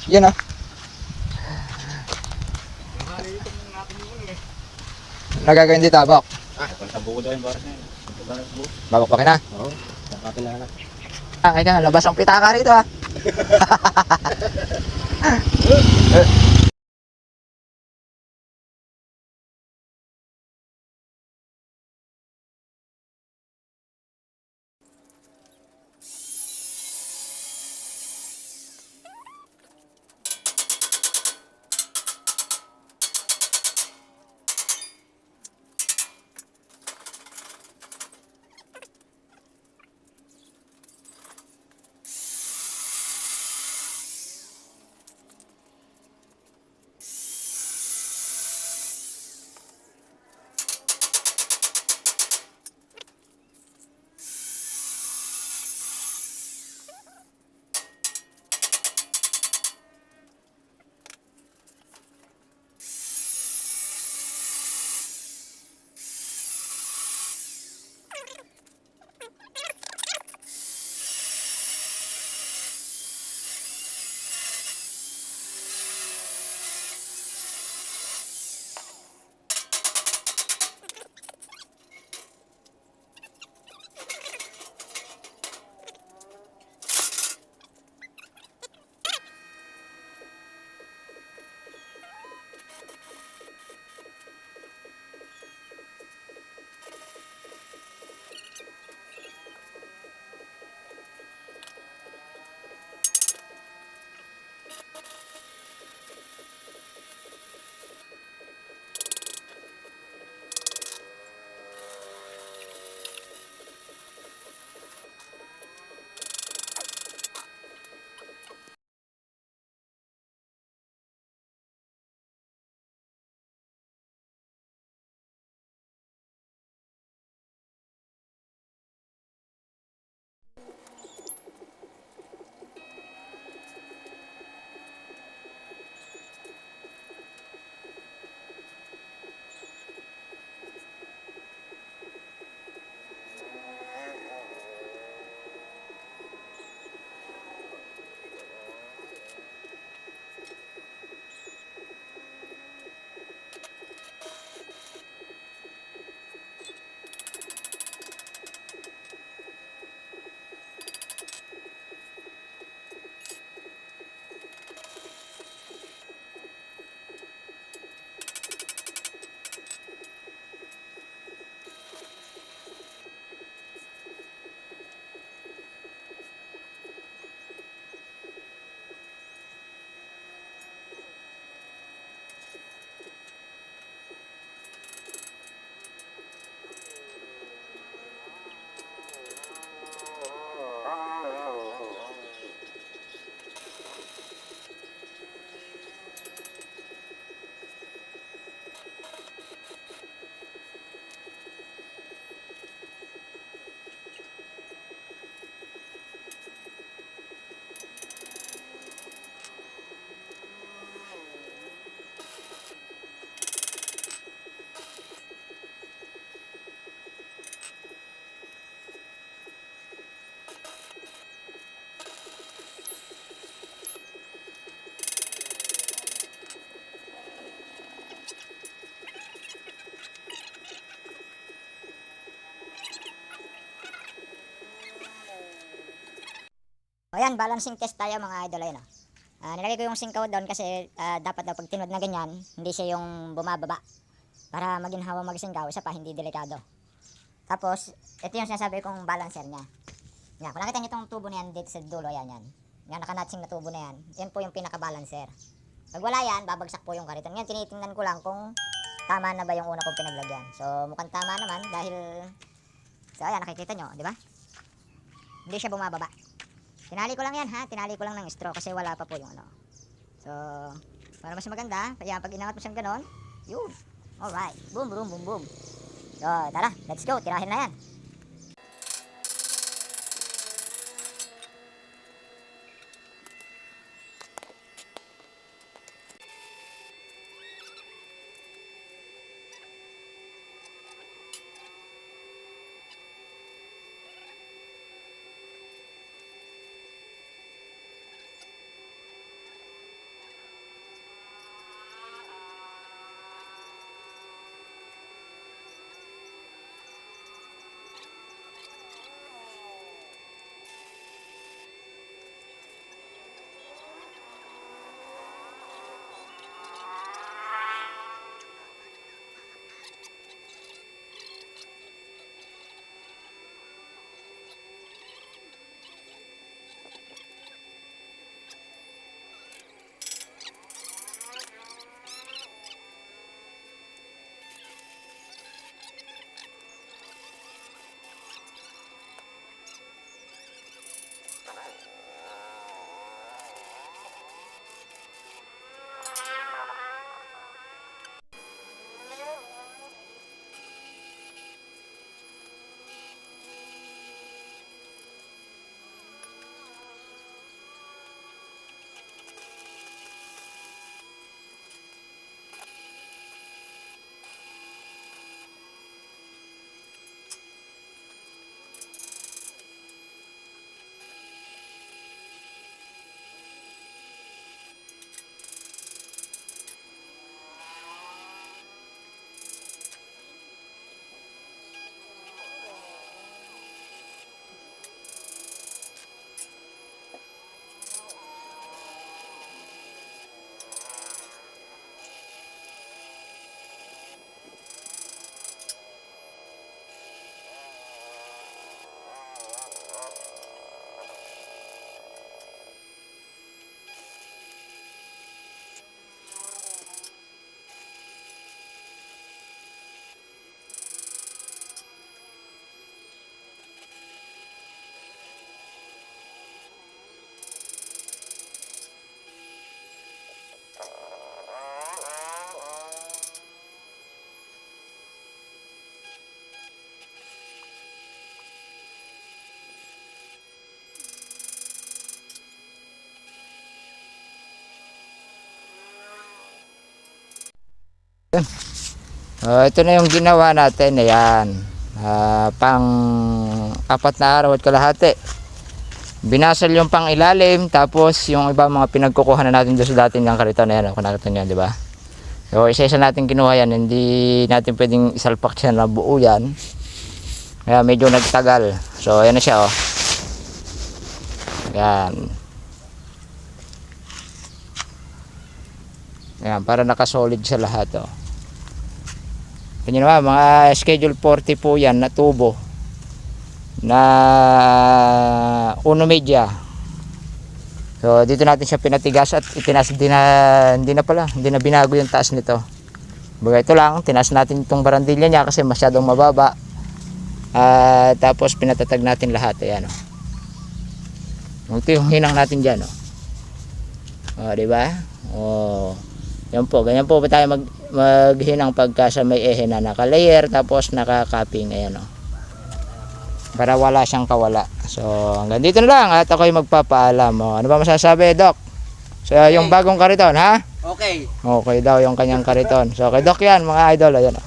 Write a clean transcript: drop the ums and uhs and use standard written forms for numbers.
Yun oh. Nagagawin di tabak. Pagtabuko daw yung baras na yun. Babak pa kina. Oo, nakatin na lang. Ay ka, labas ang pitaka rito ah. O yan, balancing test tayo mga idol. Ayun, oh. Nilagay ko yung singkaw doon kasi dapat daw pag tinod na ganyan, hindi siya yung bumababa. Para maginhawa magsingkaw, isa pa hindi delikado. Tapos, ito yung sinasabi kong balancer niya. Yan, kung nakita nyo itong tubo na yan dito sa dulo, yan yan. Yan, nakanatsing na tubo na yan. Yan po yung pinaka-balancer. Pag wala yan, babagsak po yung kariton. Yan, tinitingnan ko lang kung tama na ba yung una kong pinaglagyan. So, mukhang tama naman dahil, so ayan, nakikita nyo, di ba? Hindi siya bumababa. Tinali ko lang yan ha, tinali ko lang ng straw kasi wala pa po yung ano. So, para mas maganda, kaya pag inangat mo siyang ganon, yun. Alright, boom, boom, boom, boom. So, tara, let's go, tirahin na yan. Ito na yung ginawa natin. Ayan. Pang 4 na araw at kalahati. Binasal yung pang ilalim. Tapos yung iba mga pinagkukuha na natin doon sa dating ng kariton. Ayan, kung nakita nyo yan, di ba? So isa-isa natin kinuha yan. Hindi natin pwedeng isalpak siya na buo yan. Kaya medyo nagtagal. So ayan na siya, oh. Ayan. Ayan, para nakasolid sa lahat, oh. Ganyan naman, mga schedule 40 po yan na tubo na uno media. So dito natin siya pinatigas at itinas, hindi na binago yung taas nito. Baga ito lang, tinas natin itong barandilya niya kasi masyadong mababa. Tapos pinatatag natin lahat. Ayan, oh. Ito yung hinang natin dyan, oh. Diba? Oh. Yan po, ganyan po ba tayo maghinang pagka sa may ehe na naka-layer tapos naka-capping. Ayan, oh. Para wala siyang kawala. So hanggang dito na lang at ako'y magpapaalam, oh. Ano ba masasabi, Doc? So yung bagong kariton, ha? Okay. Okay daw yung kanyang kariton. So kay Doc yan, mga idol. Ayan, oh.